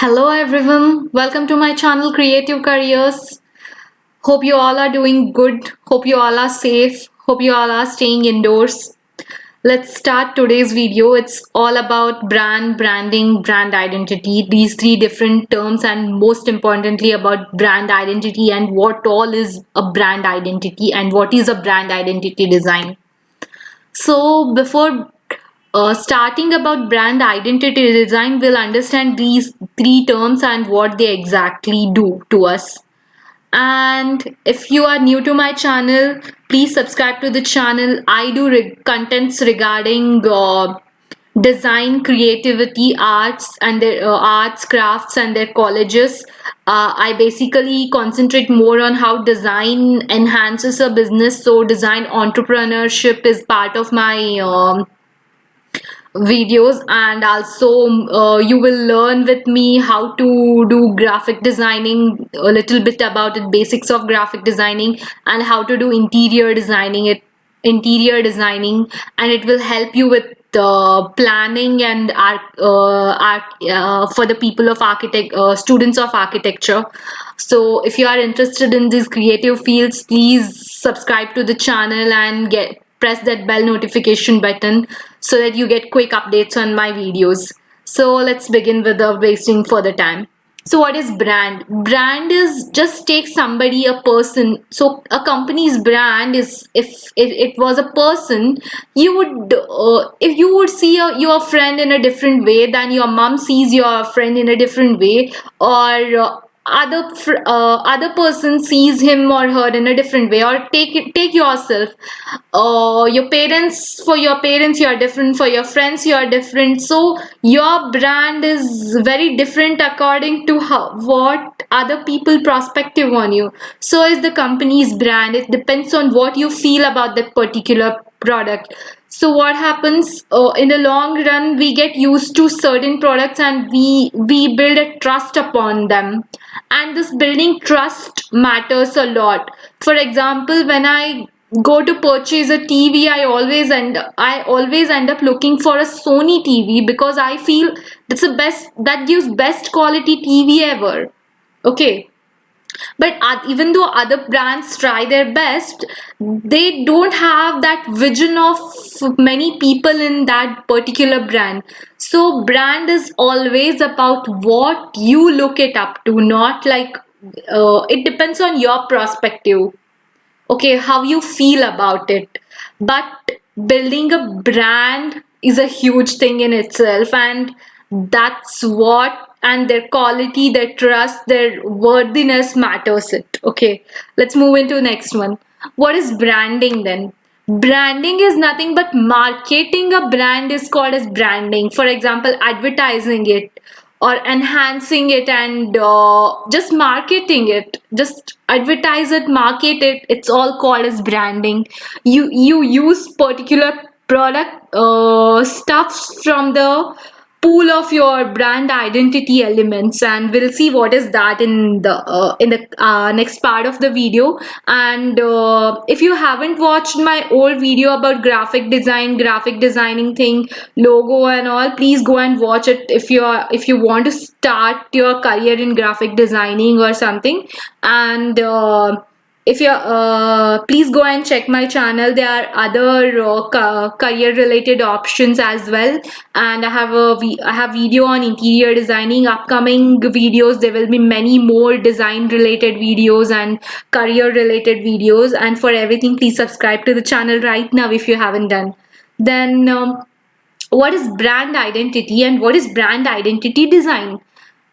Hello everyone, welcome to my channel Creative Careers. Hope you all are doing good. Hope you all are safe. Hope you all are staying indoors. Let's start today's video. It's all about branding, brand identity, these three different terms, and most importantly about brand identity and what all is a brand identity and what is a brand identity design. So before starting about brand identity design, we'll understand these three terms and what they exactly do to us. And if you are new to my channel, please subscribe to the channel. I do contents regarding design, creativity, arts, and their arts, crafts, and their colleges. I basically concentrate more on how design enhances a business. So design entrepreneurship is part of my videos, and also you will learn with me how to do graphic designing, a little bit about it, basics of graphic designing, and how to do interior designing, and it will help you with planning and for the people of students of architecture. So if you are interested in these creative fields, please subscribe to the channel and press that bell notification button so that you get quick updates on my videos. So let's begin without wasting further time. So what is brand? Brand is just take somebody, a person. So a company's brand is, if it was a person, you would if you would see your friend in a different way than your mom sees your friend in a different way, or other person sees him or her in a different way. Or take yourself, your parents, for your parents you are different, for your friends you are different, so your brand is very different according to what other people perspective on you. So is the company's brand. It depends on what you feel about that particular product. So what happens, in the long run, we get used to certain products and we build a trust upon them, and this building trust matters a lot. For example, when I go to purchase a TV, I always end up looking for a Sony TV because I feel that gives best quality TV ever. Okay. But even though other brands try their best, they don't have that vision of many people in that particular brand. So brand is always about what you look it up to, not like it depends on your perspective. Okay, how you feel about it. But building a brand is a huge thing in itself, and that's what, and their quality, their trust, their worthiness matters it. Okay, let's move into the next one. What is branding then? Branding is nothing but marketing a brand is called as branding. For example, advertising it or enhancing it, and just marketing it, just advertise it, market it, it's all called as branding. You use particular product stuff from the pool of your brand identity elements, and we'll see what is that in the next part of the video. And if you haven't watched my old video about graphic designing thing, logo and all, please go and watch it if you want to start your career in graphic designing or something. And if you please go and check my channel. There are other career related options as well, and I have video on interior designing. Upcoming videos, there will be many more design related videos and career related videos, and for everything, please subscribe to the channel right now if you haven't done. Then what is brand identity and what is brand identity design?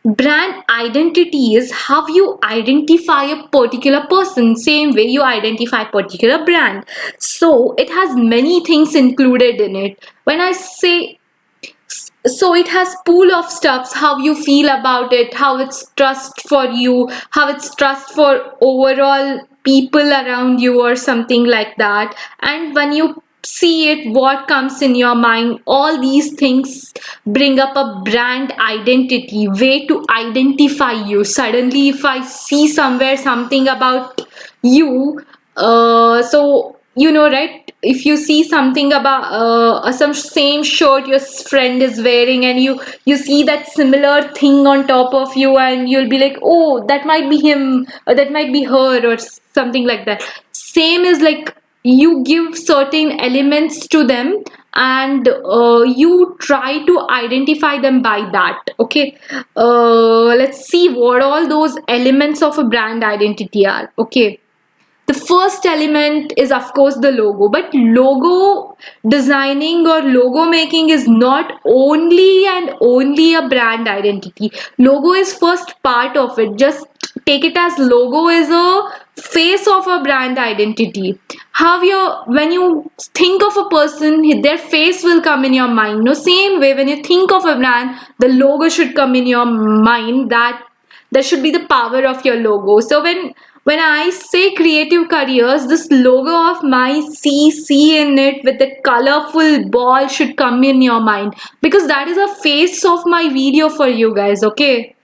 Brand identity is how you identify a particular person, same way you identify a particular brand. So it has many things included in it. When I say, so it has pool of stuffs, how you feel about it, how it's trust for you, how it's trust for overall people around you or something like that. And when you see it, what comes in your mind, all these things bring up a brand identity, way to identify you. Suddenly if I see somewhere something about you, so right, if you see something about some same shirt your friend is wearing, and you see that similar thing on top of you, and you'll be like, oh, that might be him, or that might be her, or something like that. Same is like, you give certain elements to them, and you try to identify them by that. Okay, let's see what all those elements of a brand identity are. Okay, the first element is, of course, the logo. But logo designing or logo making is not only and only a brand identity. Logo is first part of it. Just take it as logo is a face of a brand identity. How you, when you think of a person, their face will come in your mind. No, same way, when you think of a brand, the logo should come in your mind. That should be the power of your logo. So when I say creative careers, this logo of my CC in it with the colorful ball should come in your mind, because that is a face of my video for you guys. Okay,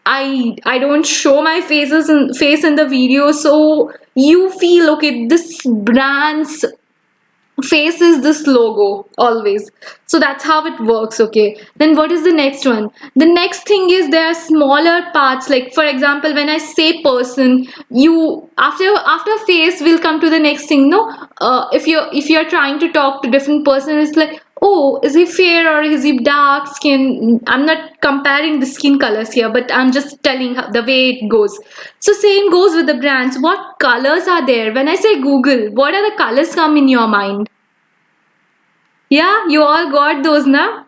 I don't show my face in the video, so you feel okay, this brand's face is this logo always. So that's how it works. Okay, then what is the next one? The next thing is, there are smaller parts, like for example, when I say person, you after face will come to the next thing. No, if you're trying to talk to different person, it's like, oh, is he fair or is he dark skin? I'm not comparing the skin colors here, but I'm just telling the way it goes. So same goes with the brands. What colors are there? When I say Google, what are the colors come in your mind? Yeah, you all got those, na?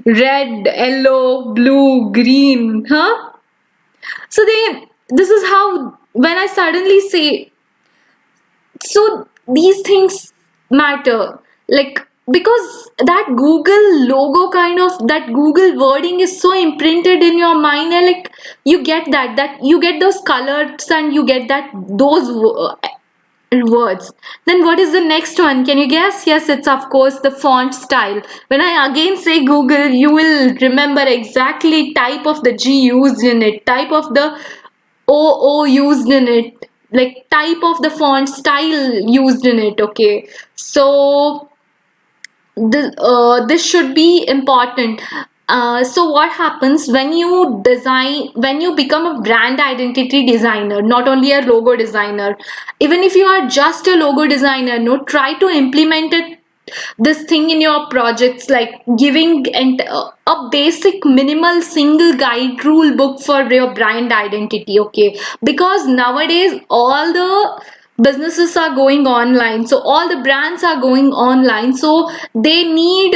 Red, yellow, blue, green, huh? So this is how, when I suddenly say, so these things matter, like, because that Google logo, kind of that Google wording is so imprinted in your mind, and like, you get that you get those colors, and you get those words. Then what is the next one? Can you guess? Yes, it's of course the font style. When I again say Google, you will remember exactly type of the G used in it, type of the O used in it, like type of the font style used in it. Okay, so this should be important. So what happens when you design, when you become a brand identity designer, not only a logo designer, even if you are just a logo designer, no, try to implement it, this thing in your projects, like giving a basic minimal single guide rule book for your brand identity. Okay, because nowadays all the businesses are going online, so all the brands are going online, so they need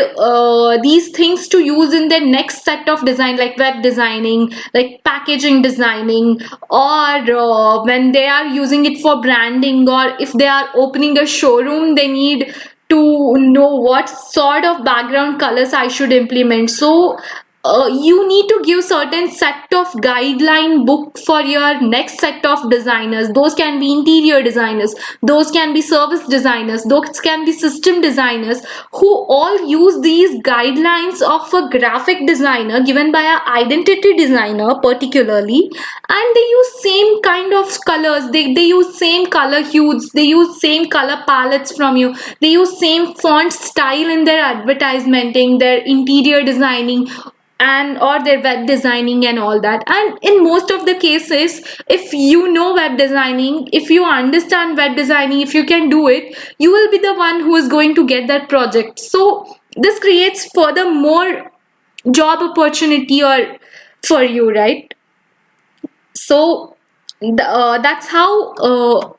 these things to use in their next set of design, like web designing, like packaging designing, or when they are using it for branding, or if they are opening a showroom, they need to know what sort of background colors I should implement. So you need to give certain set of guideline book for your next set of designers. Those can be interior designers, those can be service designers, those can be system designers, who all use these guidelines of a graphic designer given by a identity designer particularly, and they use same kind of colors, they use same color hues, they use same color palettes from you, they use same font style in their advertising, their interior designing, and or their web designing and all that. And in most of the cases, if you know web designing, if you understand web designing, if you can do it, you will be the one who is going to get that project. So this creates further more job opportunity or for you, right? So that's how,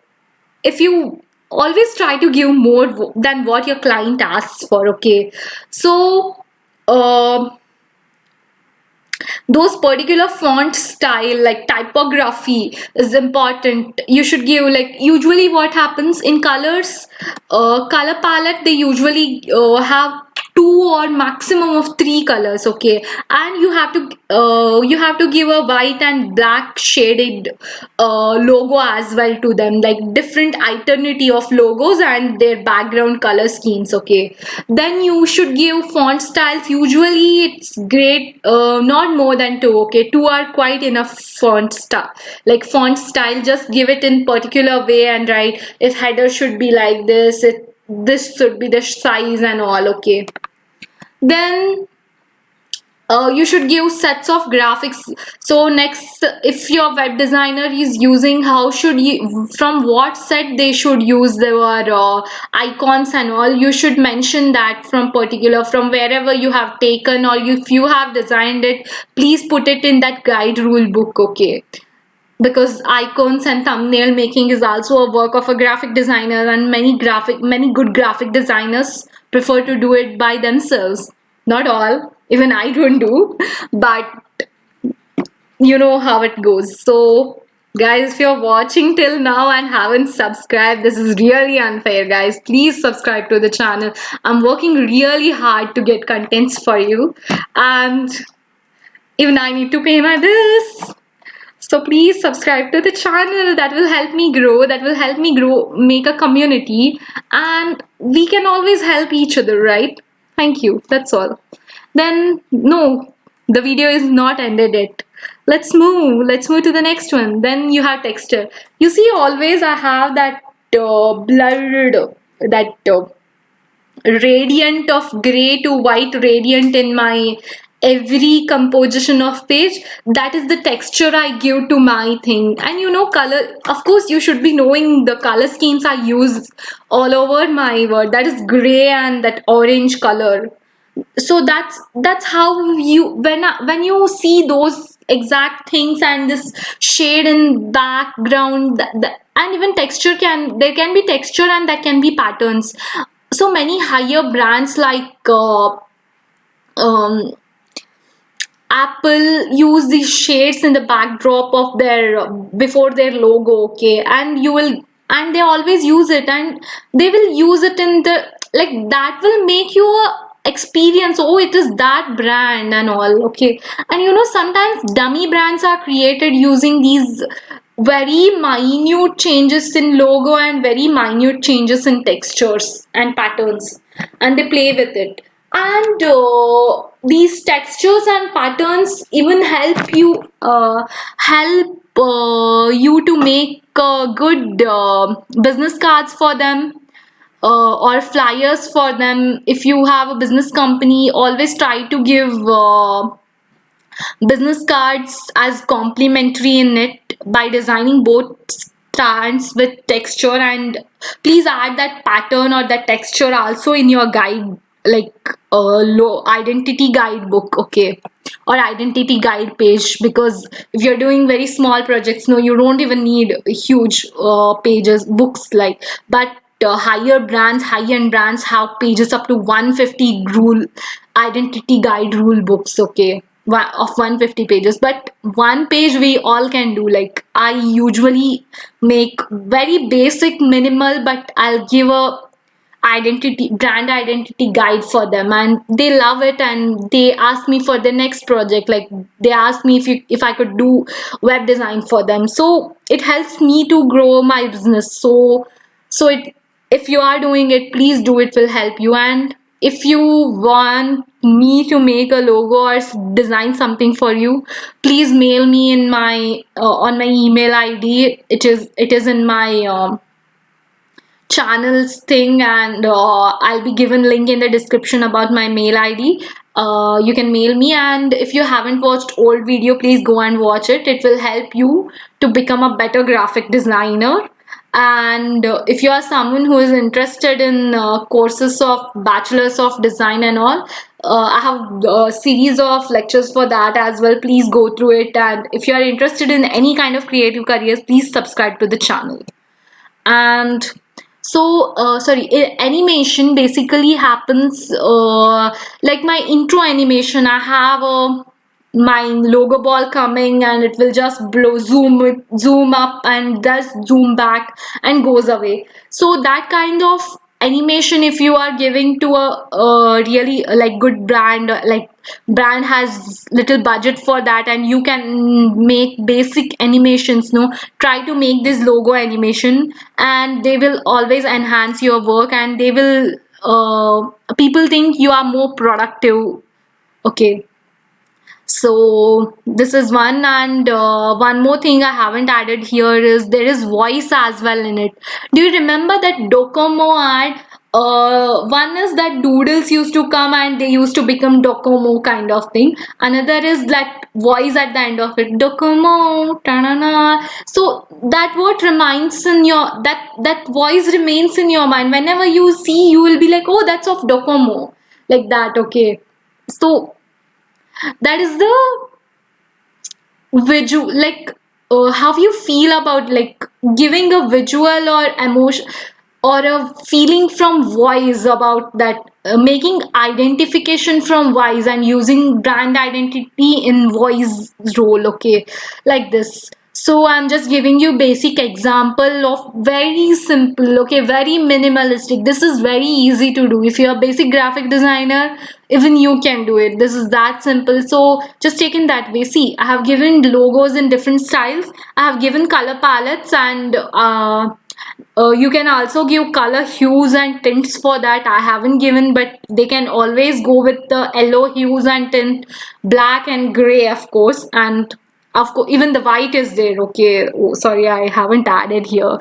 if you always try to give more than what your client asks for. Okay, so uh, those particular font style, like typography is important. You should give, like, usually what happens in colors, color palette, they usually have two or maximum of three colors, okay, and you have to give a white and black shaded logo as well to them, like different alternate of logos and their background color schemes, okay. Then you should give font styles. Usually it's great, not more than two, okay. Two are quite enough. Font style, just give it in particular way and write if header should be like this, this should be the size and all, okay. Then you should give sets of graphics. So next, if your web designer is using, how should you, from what set they should use their icons and all, you should mention that from particular, from wherever you have taken, or if you have designed it, please put it in that guide rule book, okay. Because icons and thumbnail making is also a work of a graphic designer, and many good graphic designers prefer to do it by themselves. Not all, even I don't do, but you know how it goes. So guys, if you're watching till now and haven't subscribed, this is really unfair, guys. Please subscribe to the channel. I'm working really hard to get contents for you, and even I need to pay my bills. So please subscribe to the channel. That will help me grow. That will help me grow, make a community, and we can always help each other, right? Thank you. That's all. Then no, the video is not ended yet. Let's move. Let's move to the next one. Then you have texture. You see, always I have that blurred, that radiant of gray to white radiant in my every composition of page. That is the texture I give to my thing. And you know, color, of course you should be knowing the color schemes I use all over my word. That is gray and that orange color. So that's how you, when you see those exact things and this shade in background, and even texture, there can be texture and that can be patterns. So many higher brands like Apple use these shades in the backdrop of their before their logo, okay, and they always use it, and they will use it in the, like, that will make you experience, oh, it is that brand and all, okay. And you know, sometimes dummy brands are created using these very minute changes in logo and very minute changes in textures and patterns, and they play with it. And these textures and patterns even help you to make good business cards for them, or flyers for them. If you have a business company, always try to give business cards as complimentary in it by designing both strands with texture, and please add that pattern or that texture also in your guide, like low identity guidebook, okay, or identity guide page. Because if you're doing very small projects, no, you don't even need huge pages books, like, but high-end brands have pages up to 150 rule identity guide rule books, okay, of 150 pages. But one page we all can do. Like, I usually make very basic minimal, but I'll give a brand identity guide for them, and they love it, and they ask me for the next project, like they ask me if I could do web design for them. So it helps me to grow my business. So if you are doing it, please do, it will help you. And if you want me to make a logo or design something for you, please mail me in my on my email ID. It is in my channels thing, and I'll be given link in the description about my mail ID. You can mail me, and if you haven't watched old video, please go and watch it. It will help you to become a better graphic designer. And if you are someone who is interested in courses of bachelor's of design and all, I have a series of lectures for that as well. Please go through it. And if you are interested in any kind of creative careers, please subscribe to the channel. And so animation basically happens like my intro animation. I have my logo ball coming, and it will just zoom up and does zoom back and goes away. So that kind of animation if you are giving to a really like good brand, like brand has little budget for that, and you can make basic animations, no, try to make this logo animation, and they will always enhance your work, and they will people think you are more productive. Okay, so this is one, and one more thing I haven't added here is there is voice as well in it. Do you remember that Docomo ad? One is that doodles used to come and they used to become Docomo kind of thing. Another is that voice at the end of it, Docomo, ta-na-na. So that word reminds in your that voice remains in your mind. Whenever you see, you will be like, oh, that's of Docomo, like that. Okay, so that is the visual, like how you feel about like giving a visual or emotion or a feeling from voice about that, making identification from voice and using brand identity in voice role. Okay, like this. So I'm just giving you basic example of very simple, okay, very minimalistic. This is very easy to do. If you're a basic graphic designer, even you can do it. This is that simple. So just take in that way. See, I have given logos in different styles. I have given color palettes, and you can also give color hues and tints for that. I haven't given, but they can always go with the yellow hues and tint, black and gray, of course, and of course even the white is there. Okay, oh, sorry, I haven't added here.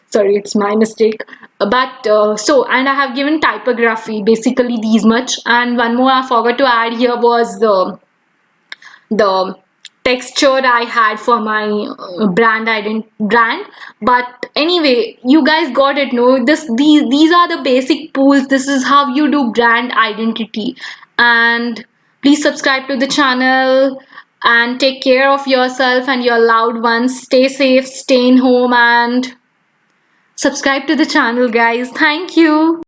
Sorry, it's my mistake. But so, and I have given typography, basically these much. And one more I forgot to add here was the texture I had for my brand. But anyway, you guys got it, no? These are the basic pools. This is how you do brand identity. And please subscribe to the channel and take care of yourself and your loved ones. Stay safe, stay in home, and subscribe to the channel, guys. Thank you.